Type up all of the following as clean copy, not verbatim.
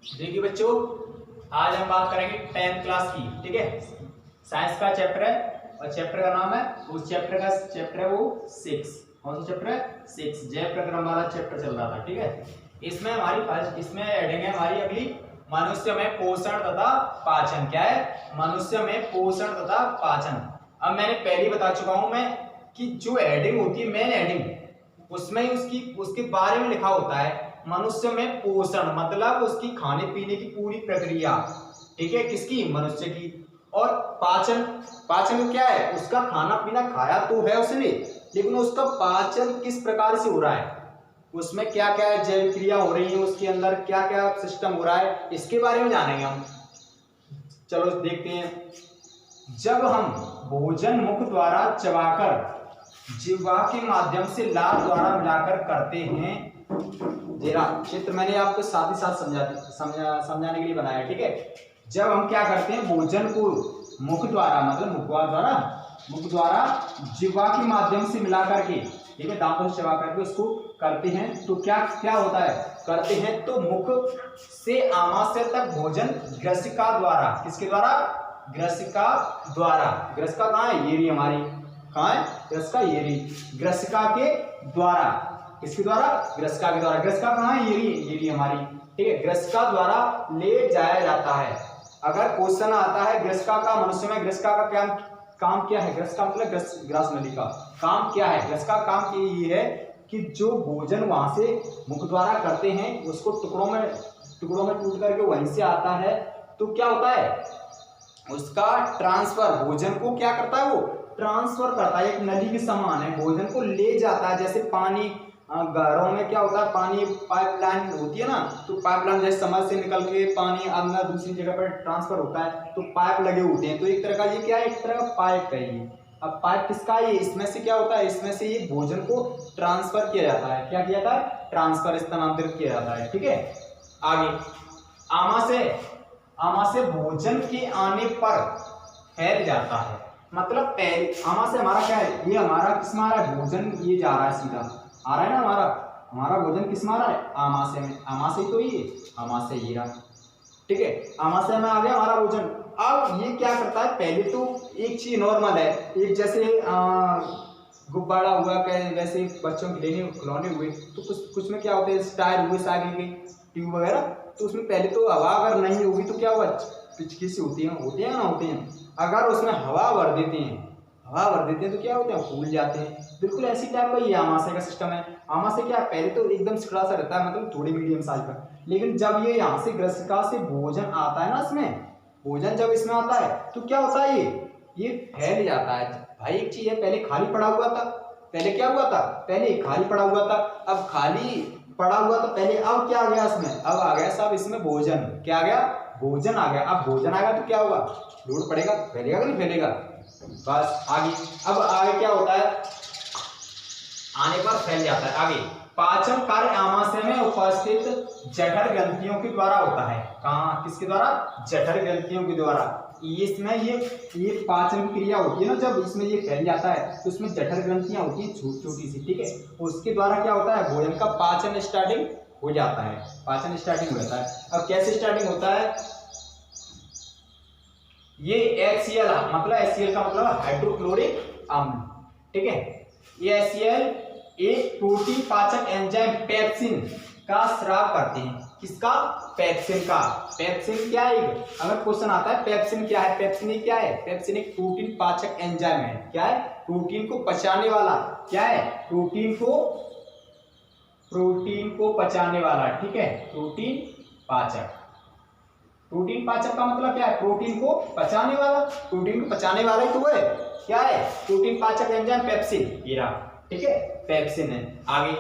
देखिए बच्चों, आज हम बात करेंगे 10th क्लास की। ठीक है, साइंस का चैप्टर है और चैप्टर का नाम है, उस चैप्टर है वो 6। कौन सा चैप्टर है? 6। जैव प्रक्रम वाला चैप्टर चल रहा था। ठीक है, इसमें इसमें हेडिंग है हमारी अगली, मनुष्य में पोषण तथा पाचन। क्या है? मनुष्य में पोषण तथा पाचन। अब मैंने पहले ही बता चुका हूं मैं कि जो हेडिंग होती है, मेन हेडिंग, उसमें उसके बारे में लिखा होता है मनुष्य में पोषण, मतलब उसकी खाने पीने की पूरी प्रक्रिया। ठीक है, किसकी? मनुष्य की। और पाचन, पाचन क्या है? उसका खाना पीना खाया तो है उसने, लेकिन उसका पाचन किस प्रकार से हो रहा है, उसमें क्या क्या जैव क्रिया हो रही है, उसके अंदर क्या क्या सिस्टम हो रहा है, इसके बारे में जानेंगे हम। चलो देखते हैं। जब हम भोजन मुख द्वारा चबाकर जिह्वा के माध्यम से लार द्वारा मिलाकर करते हैं, जरा चित्र मैंने आपको साथ ही साथ समझाने के लिए बनाया। ठीक है, जब हम क्या करते हैं, भोजन को मुख द्वारा, मतलब मुख द्वारा जिह्वा के माध्यम से मिला करके, ठीक है, दांतों से चबा करके उसको करते हैं, तो क्या क्या होता है? करते हैं तो मुख से आमाशय तक भोजन ग्रसिका द्वारा, किसके द्वारा? ग्रसिका द्वारा। ग्रसिका कहाँ है? ये रही हमारी, कहाँ है? ग्रसिका, ये रही, ग्रसिका के द्वारा। किसके द्वारा? ग्रसिका के द्वारा। ग्रसिका कहाँ है? ये रही हमारी। ठीक है, ग्रसिका द्वारा ले जाया जाता है। अगर क्वेश्चन आता है ग्रसिका का, मनुष्य में ग्रसिका का काम क्या है? ग्रसिका मतलब ग्रास नली का काम क्या है? ग्रसिका काम ये है कि जो भोजन वहां से मुख द्वारा करते हैं, उसको टुकड़ों में टूट करके वहीं से आता है, तो क्या होता है? उसका ट्रांसफर, भोजन को क्या करता है? वो ट्रांसफर करता है, एक नली के समान है, भोजन को ले जाता है। जैसे पानी, घरों में क्या होता है, पानी पाइपलाइन होती है ना, तो पाइपलाइन जैसे समर से निकल के पानी अंदर दूसरी जगह पर ट्रांसफर होता है, तो पाइप लगे होते हैं, तो एक तरह का ये क्या है? एक तरह का पाइप है ये। अब पाइप किसका है? ये इसमें से क्या होता है? इसमें से ये भोजन को ट्रांसफर किया जाता है। क्या किया जाता है? ट्रांसफर, स्थानांतरित किया जाता है। ठीक है, आगे आमाशय भोजन के आने पर फैल जाता है। मतलब पहले आमाशय हमारा क्या है? ये हमारा किसमें आ रहा है? भोजन ये जा रहा है, सीधा आ रहा है ना हमारा भोजन किसमें आ रहा है? आमाशय में। आमाशय तो ये, आमाशय ये रहा। ठीक है, आमाशय में आ गया हमारा भोजन। अब ये क्या करता है? पहले तो एक चीज नॉर्मल है, एक जैसे गुब्बारा हुआ, वैसे बच्चों के लेने खिलौने हुए, तो कुछ में क्या होते हैं? टायर हुए, साइकिल के ट्यूब वगैरह, तो उसमें पहले तो हवा अगर नहीं होगी तो क्या होगा? पिचकिसी होती है ना, होते हैं। अगर उसमें हवा भर देते हैं तो क्या होते हैं? फूल जाते हैं। बिल्कुल ऐसी टाइप का ये आमाशय का सिस्टम है। आमाशय क्या, पहले तो एकदम सिकुड़ा सा रहता है, मतलब थोड़ी मीडियम साइज का, लेकिन जब ये यहाँ से ग्रसिका से भोजन आता है ना, इसमें भोजन जब इसमें आता है तो क्या होता है? ये फैल जाता है। भाई एक चीज है, पहले खाली पड़ा हुआ था, पहले क्या हुआ था? पहले खाली पड़ा हुआ था, अब खाली पड़ा हुआ तो पहले, अब क्या आ गया इसमें? अब आ गया सब इसमें भोजन। क्या आ गया? भोजन आ गया। अब भोजन आ गया तो क्या होगा? लोड पड़ेगा, फैलेगा कि नहीं फैलेगा? बस आगे, अब आगे क्या होता है? आने पर फैल जाता है। आगे पाचन कार्य आमाशय में उपस्थित जठर ग्रंथियों के द्वारा होता है। कहाँ, किसके द्वारा? जठर ग्रंथियों के द्वारा। इसमें ये पाचन क्रिया होती है ना, जब इसमें ये फैल जाता है तो इसमें जठर ग्रंथियां होती हैं छोटी सी। ठीक है, उसके द्वारा क्या होता है? भोजन का पाचन स्टार्टिंग हो जाता है। पाचन स्टार्टिंग हो जाता है। अब कैसे स्टार्टिंग होता है? ये HCl, मतलब HCl का मतलब हाइड्रोक्लोरिक अम्ल। ठीक है, ये HCl एक प्रोटीन पाचक एंजाइम पेप्सिन का स्राव करते हैं। किसका? पेप्सिन का। पेप्सिन क्या है? अगर क्वेश्चन आता है पेप्सिन क्या है, पेप्सिन क्या है? पेप्सिन एक प्रोटीन पाचक एंजाइम है। क्या है? प्रोटीन को पचाने वाला। क्या है? प्रोटीन को पचाने वाला। ठीक है, प्रोटीन पाचक। प्रोटीन पाचक का मतलब क्या है? प्रोटीन को पचाने वाला। प्रोटीन को पचाने वाला ही तो है। क्या है? प्रोटीन पाचक एंजाइम पेप्सिन, ये रहा। ठीक है, पेप्सिन है। आगे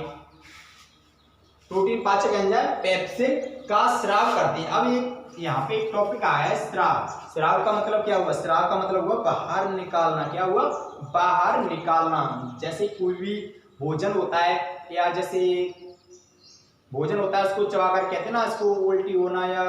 प्रोटीन पाचक एंजाइम पेप्सिन का स्राव करते हैं। अब ये यहाँ पे एक टॉपिक आया है, स्राव। स्राव का मतलब क्या हुआ? स्राव का मतलब हुआ बाहर निकालना। क्या हुआ? बाहर निकालना। जैसे कोई भी भोजन होता है, या जैसे भोजन होता है उसको चबाकर कहते हैं ना, इसको उल्टी होना या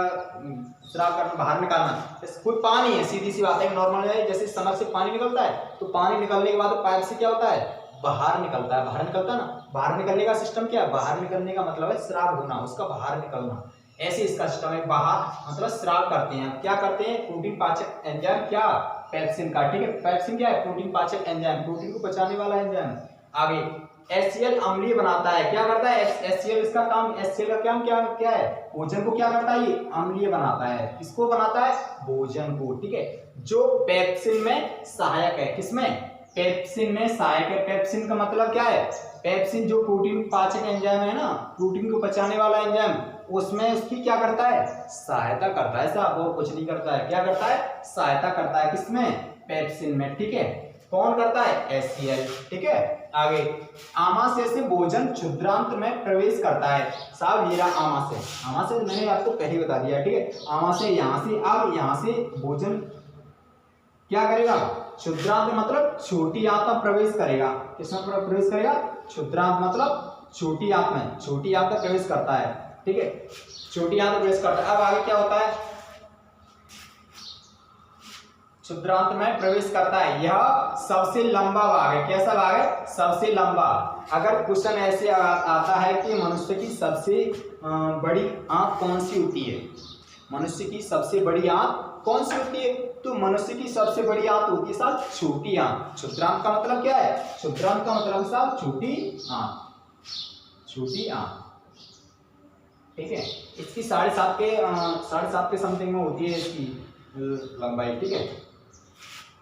स्राव करना, बाहर निकालना। कोई पानी है, सीधी सी बात है, नॉर्मल है, जैसे सनक से पानी निकलता है, तो पानी निकलने के बाद पाइप से क्या होता है? बाहर निकलता है। बाहर निकलता है ना। बाहर निकलने का सिस्टम क्या है? बाहर निकलने का मतलब है स्राव होना, उसका बाहर निकलना। ऐसे इसका सिस्टम है, बाहर मतलब स्राव करते हैं। क्या करते हैं? प्रोटीन पाचक एंजाइम, क्या? पेप्सिन का, ठीक है। पेप्सिन क्या है? प्रोटीन पाचक एंजाइम, प्रोटीन को पचाने वाला एंजाइम। आगे HCl अम्लीय बनाता है। क्या करता है? HCl इसका काम, HCl का काम क्या है? भोजन को क्या करता है? ये अम्लीय बनाता है। किसको बनाता है? भोजन को, ठीक है। जो पेप्सिन में सहायक है। किसमें? पेप्सिन में सहायक है। पेप्सिन का मतलब क्या है? पेप्सिन जो प्रोटीन पाचक एंजाइम है ना, प्रोटीन को पचाने वाला एंजाइम, उसमें उसकी क्या करता है? सहायता करता है साहब, वो कुछ नहीं करता है। क्या करता है? सहायता करता है। किसमें? पेप्सिन में, ठीक है। कौन करता है? HCl, ठीक है। आगे आमाशय से भोजन क्षुद्रांत में प्रवेश करता है साहब। ये रहा आमाशय। आमाशय मैंने आपको पहले बता दिया, ठीक है। आमाशय यहाँ से, अब यहाँ से भोजन क्या करेगा? क्षुद्रांत मतलब छोटी आंत में प्रवेश करेगा। किसमें प्रवेश करेगा? क्षुद्रांत मतलब छोटी आंत में, छोटी आंत में प्रवेश करता है, ठीक है। छोटी आंत में प्रवेश करता है। अब आगे क्या होता है? क्षुद्रांत में प्रवेश करता है। यह सबसे लंबा भाग है। कैसा भाग है? सबसे लंबा। अगर क्वेश्चन ऐसे आता है कि मनुष्य की सबसे बड़ी आंत कौन सी होती है? मनुष्य की सबसे बड़ी आंत कौन सी होती है? तो मनुष्य की सबसे बड़ी आंत होती है साहब छोटी आंत। क्षुद्रांत का मतलब क्या है? क्षुद्रांत का मतलब साहब छोटी आंत, छोटी आंत, ठीक है। इसकी 7.5 के समथिंग में होती है इसकी लंबाई, ठीक है।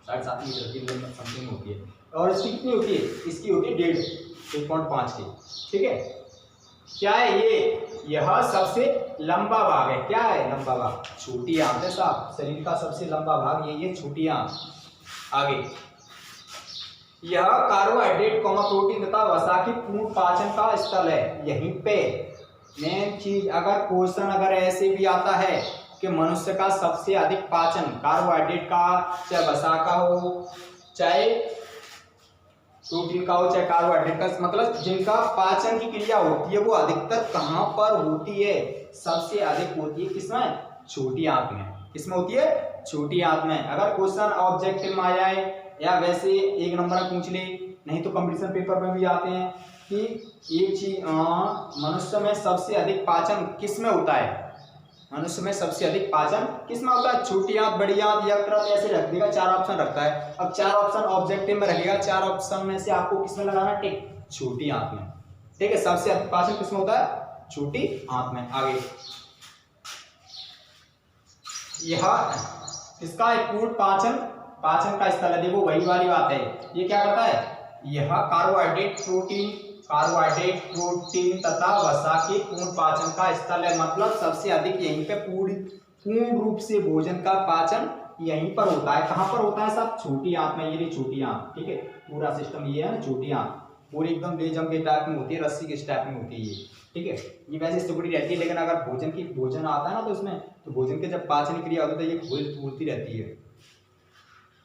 7.5 मीटर की समथिंग होती है। और इसकी कितनी होती है? इसकी होती है 1.5 की, ठीक है। क्या है ये? यह सबसे लंबा भाग है। क्या है? लंबा भाग, छोटी आंत है साहब। शरीर का सबसे लंबा भाग ये छोटी आंत। आगे यह कार्बोहाइड्रेट, प्रोटीन तथा वसा की पूर्ण पाचन का स्थल है। यहीं पे मेन चीज, अगर क्वेश्चन अगर ऐसे भी आता है कि मनुष्य का सबसे अधिक पाचन कार्बोहाइड्रेट का, चाहे वसा का हो, चाहे प्रोटीन का हो, चाहे कार्बोहाइड्रेट का, मतलब जिनका पाचन की क्रिया होती है वो अधिकतर कहां पर होती है? सबसे अधिक होती है किसमें? छोटी आंत में। किसमें होती है? छोटी आंत में। अगर क्वेश्चन ऑब्जेक्टिव में आ जाए या वैसे एक नंबर में पूछ ले, नहीं तो कंपटीशन पेपर में भी आते हैं कि एक चीज, मनुष्य में सबसे अधिक पाचन किसमें होता है? मनुष्य में सबसे अधिक पाचन किसमें होता है? छोटी आंत, बड़ी आंत, यकृत, ऐसे रख देगा। 4 ऑप्शन रखता है। अब 4 ऑप्शन ऑब्जेक्टिव में रखेगा, 4 ऑप्शन में से आपको किसमें लगाना? टिक, छोटी आंत में, ठीक है। सबसे अधिक पाचन किसमें होता है? छोटी आंत में। आगे यह किसका है? पूर्ण पाचन का स्थल है। देखो वही वाली बात है। ये क्या करता है? यह कार्बोहाइड्रेट, प्रोटीन तथा वसा के पूर्ण पाचन का स्थल है। मतलब सबसे अधिक यहीं पे पूर्ण रूप से भोजन का पाचन यहीं पर होता है। कहां पर होता है साहब? छोटी आंत में। ये रही छोटी आंत, ठीक है। पूरा सिस्टम ये है ना, छोटी आंत पूरी एकदम लेजम के टाइप में होती है, रस्सी के टाइप में होती है ये, ठीक है। ये वैसे सिकुड़ी रहती है, लेकिन अगर भोजन आता है ना तो इसमें, तो भोजन के जब पाचन क्रिया होती है ये फूलती रहती है।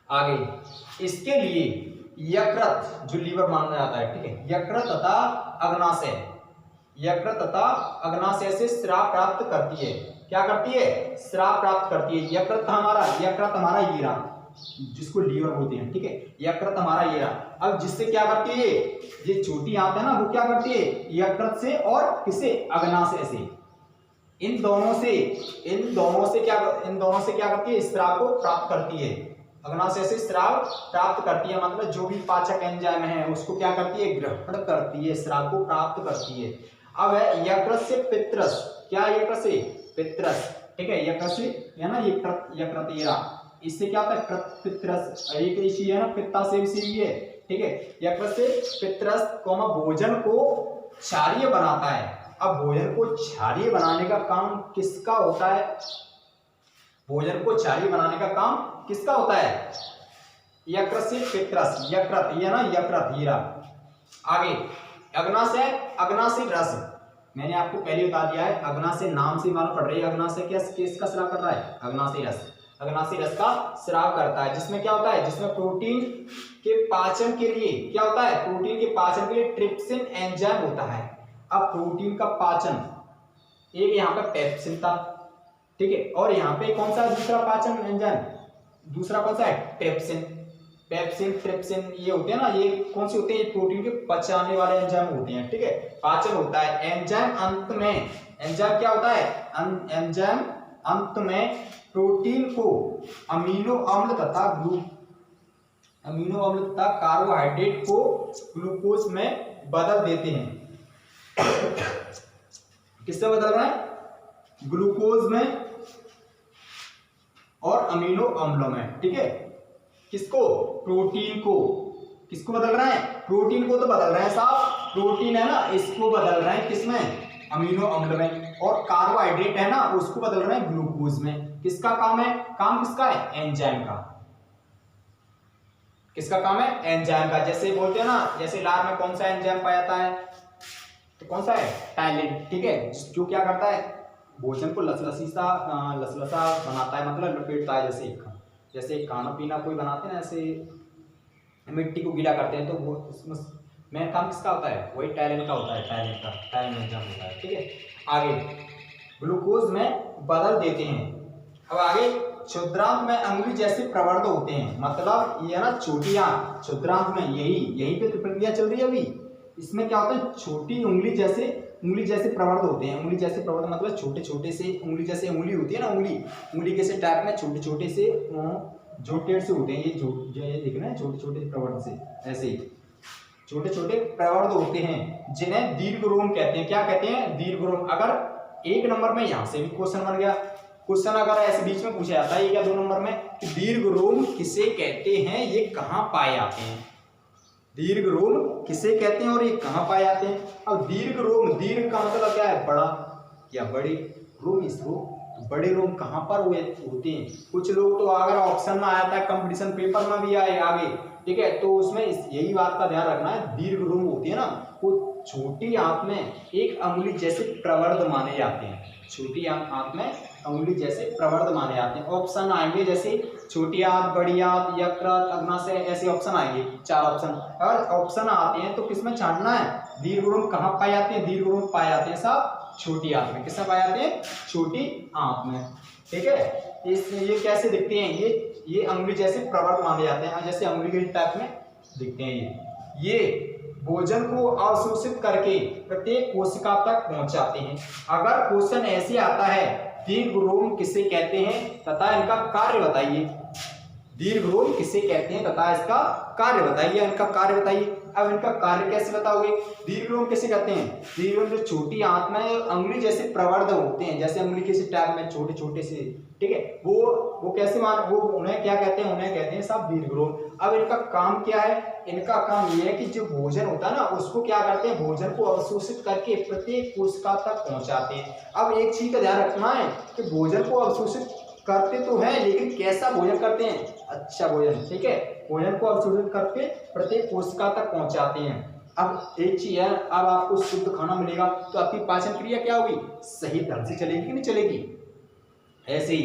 आगे इसके लिए यकृत, जो लीवर माना जाता है, ठीक है, यकृत तथा अग्नाशय से स्राव प्राप्त करती है। क्या करती है? स्राव प्राप्त करती है। यकृत हमारा ये रहा, जिसको लीवर बोलते हैं, ठीक है। यकृत हमारा ये रहा। अब जिससे क्या करती है? ये छोटी आंत है ना, वो क्या करती है? यकृत से और किसे? अग्नाशय से। इन दोनों से क्या करती है? स्राव को प्राप्त करती है। अग्नाशय से स्राव प्राप्त करती है, मतलब जो भी पाचक एंजाइम है उसको क्या करती है? ग्रहण करती है, स्राव को प्राप्त करती है। अब है यकृत से पित्रस। क्या? यकृत से पित्रस, ठीक है। यकृत से है ना, यकृत ये रहा। इससे क्या होता है? पित्रस, एक इसी है ना, पित्ता से भी है, ठीक है। यकृत से पित्रस भोजन को क्षारीय बनाता है। अब भोजन को क्षारीय बनाने का काम किसका होता है? भोजन को क्षारीय बनाने का काम किसका होता है? यकृत से पित्रस, यकृत ये ना, यकृत हीरा। आगे अग्नाशय रस, मैंने आपको पहले बता दिया है। अग्नाशय नाम से मालूम पड़ रही है। अग्नाशय किसका स्राव कर रहा है? अग्नाशय रस का स्राव करता है। जिसमें क्या होता है? जिसमें प्रोटीन के पाचन के लिए क्या होता है? प्रोटीन के पाचन के लिए ट्रिप्सिन एंजाइम होता है। अब प्रोटीन का पाचन, एक यहाँ पे पेप्सिन था, ठीक है, और यहाँ पे कौन सा दूसरा पाचन एंजाइम? दूसरा कौन सा है? ट्रिप्सिन ये होते हैं ना, ये कौन से होते हैं? प्रोटीन के पचाने वाले एंजाइम होते हैं, ठीक है। पाचन होता है। एंजाइम क्या होता है? एंजाइम अंत में प्रोटीन को अमीनो अम्ल तथा कार्बोहाइड्रेट को ग्लूकोज में बदल देते हैं। किससे बदल रहे हैं? ग्लूकोज में और अमीनो अम्लों में, ठीक है। किसको? प्रोटीन को। किसको बदल रहे हैं? प्रोटीन को तो बदल रहे हैं साहब, प्रोटीन है ना, इसको बदल रहे हैं किसमें? अमीनो अम्ल में। और कार्बोहाइड्रेट है ना, उसको बदल रहे हैं ग्लूकोज में। किसका काम है? काम किसका है? एंजाइम का। किसका काम है? एंजाइम का। जैसे बोलते हैं ना, जैसे लार में कौन सा एंजाइम पाया जाता है? तो कौन सा है? टाइलिन, ठीक है। जो क्या करता है? भोजन को लसलसा बनाता है, मतलब लपेटता है। जैसे खाना पीना कोई बनाते हैं ना, ऐसे मिट्टी को गीला करते हैं, तो वो उसमें मेन काम किसका होता है? वही टाइलिन का होता है। टाइलिन एंजाइम होता है, ठीक है। आगे ग्लूकोज में बदल देते हैं। अब आगे क्षुद्रांत में अंगुली जैसे प्रवर्ध होते हैं, मतलब ये है ना छोटी आंत, क्षुद्रांत में यही पे प्रक्रिया चल रही है अभी। इसमें क्या होता है? छोटी उंगली जैसे प्रवर्ध होते हैं। उंगली जैसे प्रवर्ध मतलब छोटे छोटे से उंगली जैसे उंगली होती है ना, उंगली के से टाइप में छोटे छोटे से जोटेड से होते हैं। ये देख रहे हैं, छोटे छोटे प्रवर्ध से ऐसे ही छोटे छोटे प्रवर्ध होते हैं, जिन्हें दीर्घरोम कहते हैं। क्या कहते हैं? दीर्घरोम। अगर एक नंबर में यहाँ से भी क्वेश्चन बन गया, क्वेश्चन अगर ऐसे बीच में पूछा जाता है, ये क्या 2 नंबर में, कि दीर्घरोम किसे कहते हैं, ये कहाँ पाए जाते हैं? दीर्घरोम किसे कहते हैं और ये कहाँ पाए जाते हैं? अब दीर्घरोम, दीर्घ का मतलब क्या है? बड़ा या बड़े। रोम बड़े रोम कहाँ पर होते हैं? कुछ लोग तो अगर ऑप्शन में आया था, कंपटीशन पेपर में भी आए आगे, ठीक है, तो उसमें यही बात का ध्यान रखना है। दीर्घ रोम होती है ना, वो छोटी आंत में एक अंगुली जैसे प्रवर्ध माने जाते हैं। छोटी आंत में अंगुली जैसे प्रवर्ध माने जाते हैं। ऑप्शन आएंगे जैसे छोटी आंत, बड़ी आंत, यकृत, अग्नाशय, ऐसे ऑप्शन आएंगे, 4 ऑप्शन। अगर ऑप्शन आते हैं तो किसमें छांटना है? दीर्घरोम कहाँ पाए जाते हैं? दीर्घरोम पाए जाते हैं साहब छोटी आंत में। किसमें पाए जाते हैं? छोटी आंत में, ठीक है। ये कैसे दिखते हैं? ये अंगुली जैसे प्रवर्ध माने जाते हैं, जैसे अंगुली के टाइप में दिखते हैं। ये भोजन को अवशोषित करके प्रत्येक कोशिका तक पहुंचाते हैं। अगर क्वेश्चन ऐसे आता है, दीर्घरोम किसे कहते हैं तथा इनका कार्य बताइए, दीर्घरोम किसे कहते हैं तथा इसका कार्य बताइए, इनका कार्य बताइए। अब इनका कार्य कैसे बताओगे? दीर्घरोम किसे कहते हैं? दीर्घरोम जो छोटी आंत में अंगुली जैसे प्रवर्ध होते हैं, जैसे अंगुली के टाइप में छोटे छोटे से, ठीक है, वो कैसे वो उन्हें क्या कहते हैं? उन्हें कहते हैं साहब दीर्घरोम। अब इनका काम क्या है? इनका काम ये है कि जो भोजन होता है ना, उसको क्या करते हैं? भोजन को अवशोषित करके प्रत्येक कोशिका तक पहुंचाते हैं। अब एक चीज का ध्यान रखना है कि भोजन को अवशोषित करते तो हैं, लेकिन कैसा भोजन करते हैं? अच्छा भोजन, ठीक है। भोजन को अवशोषित करके प्रत्येक कोशिका तक पहुंचाते हैं। अब एक चीज है, अब आपको शुद्ध खाना मिलेगा तो आपकी पाचन क्रिया क्या होगी? सही ढंग से चलेगी कि नहीं चलेगी? ऐसे ही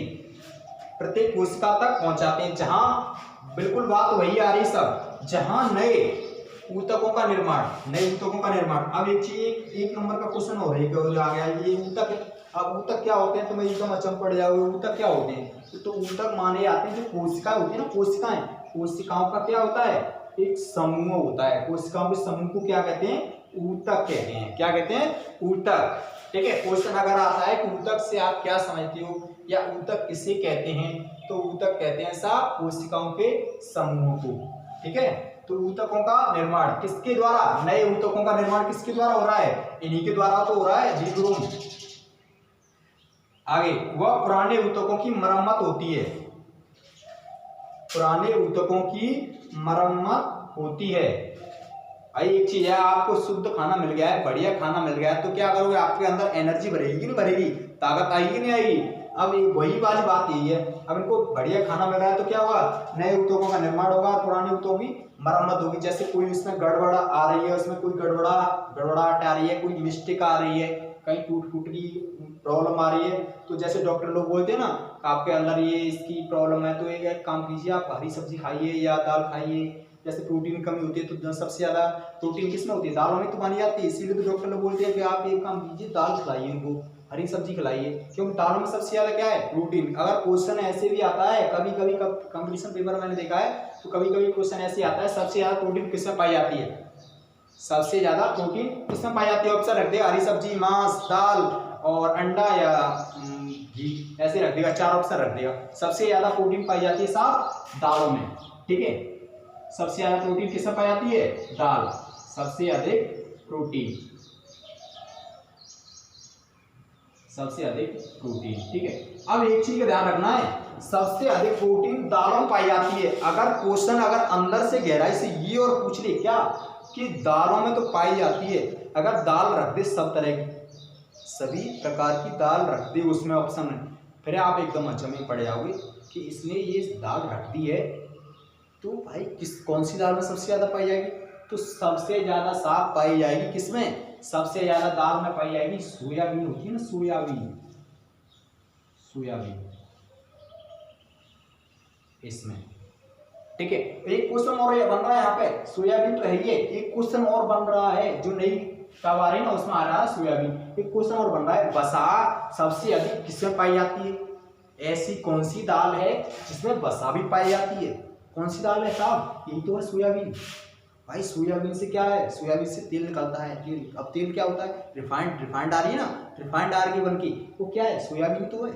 प्रत्येक कोशिका तक पहुंचाते हैं। जहां बिल्कुल बात वही आ रही सब, जहां नए ऊतकों का निर्माण। अब एक चीज, एक नंबर का क्वेश्चन हो रहा आ गया, ये ऊतक। अब ऊतक क्या होते हैं? तो मैं एकदम अचंभ पड़ जाओगे, ऊतक क्या होते हैं? तो ऊतक माने जाते हैं जो कोशिकाएं होती है ना, कोशिकाओं का क्या होता है? एक समूह होता है। कोशिकाओं के समूह को क्या कहते हैं? ऊतक कहते हैं। क्या कहते हैं? ऊतक, ठीक है। क्वेश्चन अगर आता है कि ऊतक से आप क्या समझते हो या ऊतक किसे कहते हैं, तो ऊतक कहते हैं साहब कोशिकाओं के समूह को, ठीक है। तो ऊतकों का निर्माण किसके द्वारा? नए ऊतकों का निर्माण किसके द्वारा हो रहा है? इन्हीं के द्वारा तो हो रहा है, दीर्घरोम। आगे, वह पुराने ऊतकों की मरम्मत होती है। पुराने ऊतकों की मरम्मत होती है। एक चीज है, आपको शुद्ध खाना मिल गया है, बढ़िया खाना मिल गया है, तो क्या करोगे? आपके अंदर एनर्जी बढ़ेगी कि नहीं बढ़ेगी? ताकत आएगी कि नहीं आएगी? अब वही वाली बात यही है। अब इनको बढ़िया खाना मिल रहा है तो क्या होगा? नए ऊतकों का निर्माण होगा और पुराने ऊतकों की मरम्मत होगी। जैसे कोई उसमें गड़बड़ आ रही है, उसमें कोई गड़बड़ाहट आ रही है, कोई मिस्टेक आ रही है, कहीं टूट की प्रॉब्लम आ रही है, तो जैसे डॉक्टर लोग बोलते हैं ना, आपके अंदर ये इसकी प्रॉब्लम है, तो एक काम कीजिए, आप हरी सब्जी खाइए या दाल खाइए। जैसे प्रोटीन की कमी होती है तो सबसे ज्यादा प्रोटीन किसमें होती है? दालों में तो मानी जाती है। इसीलिए तो डॉक्टर लोग बोलते हैं कि आप एक काम कीजिए, दाल खिलाइए इनको, हरी सब्जी खिलाइए, क्योंकि दालों में सबसे ज्यादा क्या है? प्रोटीन। अगर क्वेश्चन ऐसे भी आता है, कभी कभी कंपटीशन पेपर मैंने देखा है, तो कभी कभी क्वेश्चन ऐसे आता है, सबसे ज्यादा प्रोटीन किसमें पाई जाती है? सबसे ज्यादा प्रोटीन किसमें पाई जाती है? ऑप्शन रख दे, हरी सब्जी, मांस, दाल और अंडा या घी ऐसे रख देगा, 4 ऑप्शन रख देगा। सबसे ज्यादा प्रोटीन पाई जाती है साहब दालों में, ठीक है। सबसे ज्यादा प्रोटीन किसमें पाई जाती है? दाल, सबसे अधिक प्रोटीन, सबसे अधिक प्रोटीन, ठीक है। अब एक चीज का ध्यान रखना है, सबसे अधिक प्रोटीन दालों में पाई जाती है। अगर क्वेश्चन अगर अंदर से गहराई से ये और पूछ ले क्या कि दालों में तो पाई जाती है, अगर दाल रख दे सब तरह की, सभी प्रकार की दाल रख दे उसमें ऑप्शन में, फिर आप एकदम अचंभे में पड़ जाओगे कि इसने ये दाल रख दी है, तो भाई कौन सी दाल में सबसे ज्यादा पाई जाएगी? तो सबसे ज्यादा साफ पाई जाएगी किसमें? सबसे ज्यादा दाल में पाई जाएगी सोयाबीन होती है ना, सोयाबीन, सोयाबीन इसमें, ठीक है। एक क्वेश्चन और बन रहा है यहाँ पे, सोयाबीन तो है ही है, एक क्वेश्चन और बन रहा है जो नई कब आ रही है ना उसमें आ रहा है सोयाबीन। एक क्वेश्चन और बन रहा है, वसा सबसे अधिक किसमें पाई जाती है? ऐसी कौन सी दाल है जिसमें वसा भी पाई जाती है? कौन सी दाल है साहब? यही तो है सोयाबीन। भाई सोयाबीन से क्या है? सोयाबीन से तेल निकलता है, तेल। अब तेल क्या होता है? रिफाइंड आ रही है ना, रिफाइंड आ रही है बन की, वो क्या है? सोयाबीन तो है।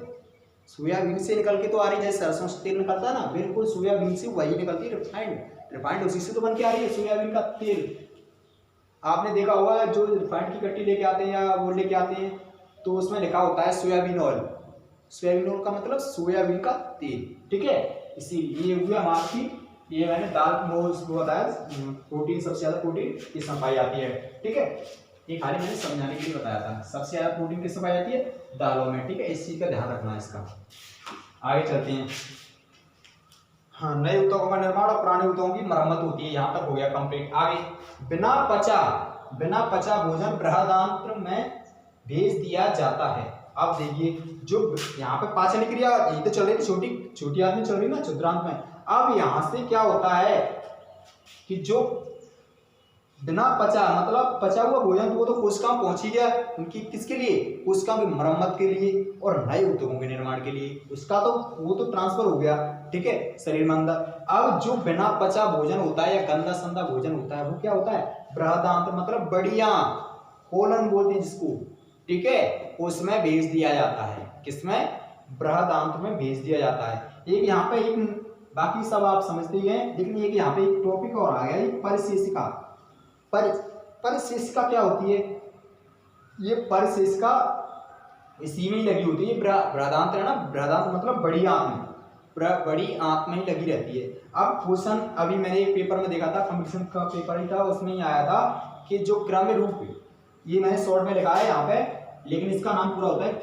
सोयाबीन से निकल के तो आ रही है, जैसे सरसों से तेल निकलता है ना, बिल्कुल सोयाबीन से वही निकलती है रिफाइंड, रिफाइंड उसी से तो बन के आ रही है सोयाबीन का तेल। आपने देखा होगा जो रिफाइंड की कट्टी लेके आते हैं या वो लेके आते हैं तो उसमें लिखा होता है सोयाबीन ऑयल। सोयाबीन ऑयल का मतलब सोयाबीन का तेल, ठीक है। इसीलिए ये हुआ हमारी, ये मैंने दाल को बताया प्रोटीन, सबसे ज्यादा प्रोटीन किसमें पाई जाती है, ठीक है। ये खाली मैंने समझाने के लिए बताया था, सबसे ज्यादा प्रोटीन किसमें पाई जाती है? दालों में, ठीक है। इस चीज का ध्यान रखना है इसका। आगे चलते हैं। हाँ, नए ऊतकों का निर्माण और पुराने ऊतकों की मरम्मत होती है, यहाँ तक हो गया कंप्लीट। आगे, बिना पचा भोजन बृहदान्त्र में भेज दिया जाता है। अब देखिए जो यहाँ पे पाचन क्रिया ये तो चल रही थी, छोटी आदमी चल रही ना क्षुद्रांत में। अब यहाँ से क्या होता है कि जो बिना पचा मतलब पचा हुआ भोजन तो वो तो कोशिका में पहुंच ही गया, उनकी किसके लिए? कोशिका की मरम्मत के लिए और नए ऊतकों के निर्माण के लिए, उसका तो वो तो ट्रांसफर हो गया, ठीक है, शरीर में अंदर। अब जो बिना पचा भोजन होता है या गंदा संदा भोजन होता है वो क्या होता है? बृहदान्त्र मतलब बड़ी आंत, कोलन बोलते हैं जिसको, ठीक है, उसमें भेज दिया जाता है। किसमें? बृहदान्त्र में भेज दिया जाता है। एक यहाँ पे एक, बाकी सब आप समझते ही हैं, लेकिन एक यहाँ पे एक टॉपिक और आ गया, परिशेषिका। परिशेषिका क्या होती है? ये परिशेषिका इसी में ही लगी होती है, बृहदान्त्र है ना, बृहदान्त्र मतलब बड़ी आंत में, बड़ी आंत में ही लगी रहती है। अब क्वेश्चन अभी मैंने एक पेपर में देखा था, कंपटीशन का पेपर ही था, उसमें ही आया था कि जो क्रम रूप, ये मैंने शॉर्ट में लिखा है यहाँ पे, लेकिन इसका नाम पूरा होता है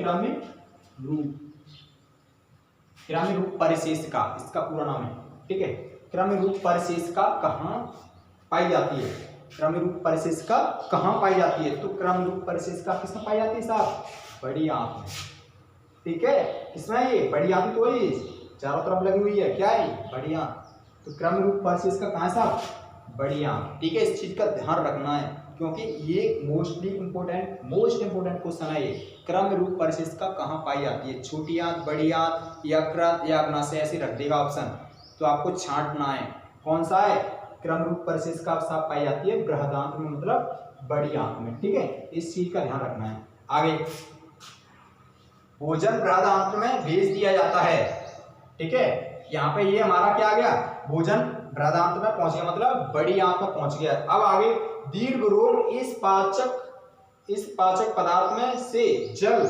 क्रम रूप परिशेषिका, इसका पूरा नाम है, ठीक है। क्रम रूप परिशेषिका कहाँ पाई जाती है? क्रम रूप परिशेषिका कहाँ पाई जाती है? तो क्रम रूप परिशेषिका किसमें पाई जाती है साहब? बड़ी आंत में, ठीक है। किसमें? ये बड़ी आंत तो ही चारों तरफ लगी हुई है, क्या है? बड़ी आंत। तो क्रम रूप परिशेषिका कहाँ है साहब? बड़ी आंत, ठीक है। इस चीज का ध्यान रखना है क्योंकि ये मोस्ट इंपोर्टेंट क्वेश्चन है ये। क्रम रूप परिशेषिका कहाँ पाई जाती है? छोटी आंत, बड़ी आंत या कृत या अग्नाशय, ऐसे रख देगा ऑप्शन, तो आपको छांटना है कौन सा है। क्रम रूप परिशेषिका साफ पाई जाती है बृहदान्त्र में मतलब बड़ी आंत में, ठीक है। इस चीज का ध्यान रखना है। आगे, भोजन बृहदान्त्र में भेज दिया जाता है, ठीक है। यहाँ पे ये हमारा क्या आ गया? भोजन बृहदान्त्र में पहुंच गया मतलब बड़ी आंत में पहुंच गया। अब आगे, दीर्घ रोम इस पाचक पदार्थ में से जल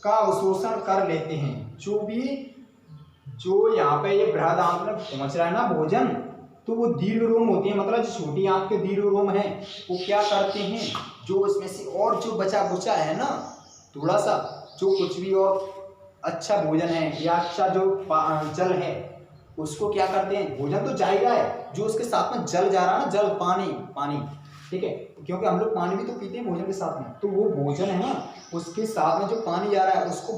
का अवशोषण कर लेते हैं। जो यहाँ पे ये बृहदान्त्र में पहुंच रहा है ना भोजन, तो वो दीर्घ रोम होती है, मतलब जो छोटी आंत के दीर्घ रोम है वो क्या करते हैं, जो उसमें से और जो बचा बुचा है ना, थोड़ा सा जो कुछ भी और अच्छा भोजन है या अच्छा जो जल है उसको क्या करते हैं, भोजन तो जाएगा है, जो उसके साथ में जल जा रहा है ना, जल, पानी, ठीक है, क्योंकि हम लोग पानी भी तो पीते हैं भोजन के साथ में, तो वो भोजन है ना उसके साथ में जो पानी जा रहा है उसको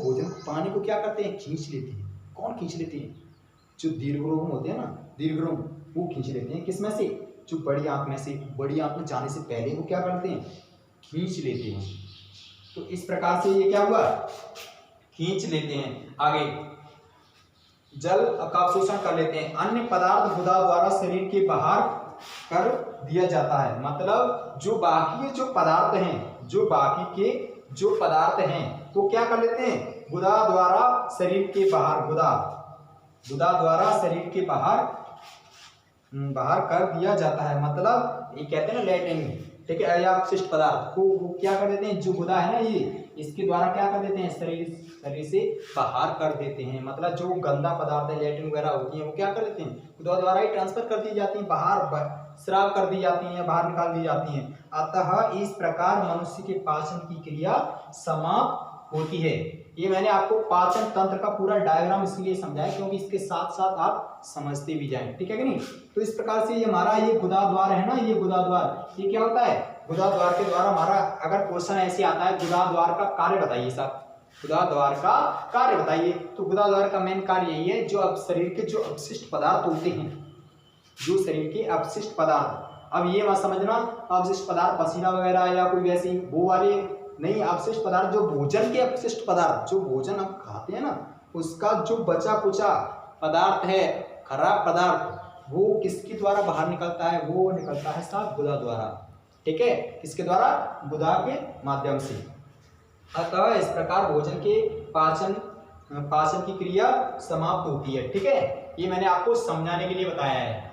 पानी को क्या करते हैं? खींच लेते हैं। कौन खींच लेते हैं? जो दीर्घ रोम होते हैं ना, दीर्घ रोम, वो खींच लेते हैं। किसमें से? जो बड़ी आंत में से। बड़ी आंत में जाने से पहले वो क्या करते हैं? खींच लेते हैं। तो इस प्रकार से ये क्या हुआ? खींच लेते हैं। आगे, जल का अवशोषण कर लेते हैं। अन्य पदार्थ गुदा द्वारा शरीर के बाहर कर दिया जाता है, मतलब जो बाकी के जो पदार्थ हैं वो क्या कर लेते हैं, गुदा द्वारा शरीर के बाहर, गुदा द्वारा शरीर के बाहर कर दिया जाता है। मतलब ये कहते हैं ना लैट्रिन, ठीक है, या अपशिष्ट पदार्थ को वो क्या कर देते हैं, जो गुदा है ना ये, इसके द्वारा क्या कर देते हैं, शरीर से बाहर कर देते हैं। मतलब जो गंदा पदार्थ है, लैट्रिन वगैरह होती है, वो क्या कर देते हैं, गुदा द्वारा ही ट्रांसफर कर दी जाती है, बाहर स्राव कर दी जाती हैं या बाहर निकाल दी जाती हैं। अतः इस प्रकार मनुष्य के पाचन की क्रिया समाप्त होती है। ये मैंने आपको पाचन तंत्र का पूरा डायग्राम इसलिए समझाया क्योंकि इसके साथ साथ आप समझते भी जाएं, ठीक है कि नहीं। तो इस प्रकार से ये हमारा ये गुदा द्वार है ना, ये गुदा द्वार, ये क्या होता है, गुदा द्वार के द्वारा हमारा अगर क्वेश्चन ऐसे आता है, गुदा द्वार का कार्य बताइए साहब, गुदा द्वार का कार्य बताइए। तो गुदा द्वार का मेन कार्य यही है, जो अब शरीर के जो अपशिष्ट पदार्थ होते हैं, जो शरीर के अपशिष्ट पदार्थ, अब ये मत समझना अपशिष्ट पदार्थ पसीना वगैरह या कोई वैसी वो वाले नहीं, अपशिष्ट पदार्थ जो भोजन के अपशिष्ट पदार्थ, जो भोजन हम खाते हैं ना, उसका जो बचा कुचा पदार्थ है, खराब पदार्थ, वो किसके द्वारा बाहर निकलता है, वो निकलता है साहब गुदा द्वारा, ठीक है, किसके द्वारा, गुदा के माध्यम से। अतः इस प्रकार भोजन के पाचन की क्रिया समाप्त होती है, ठीक है। ये मैंने आपको समझाने के लिए बताया है।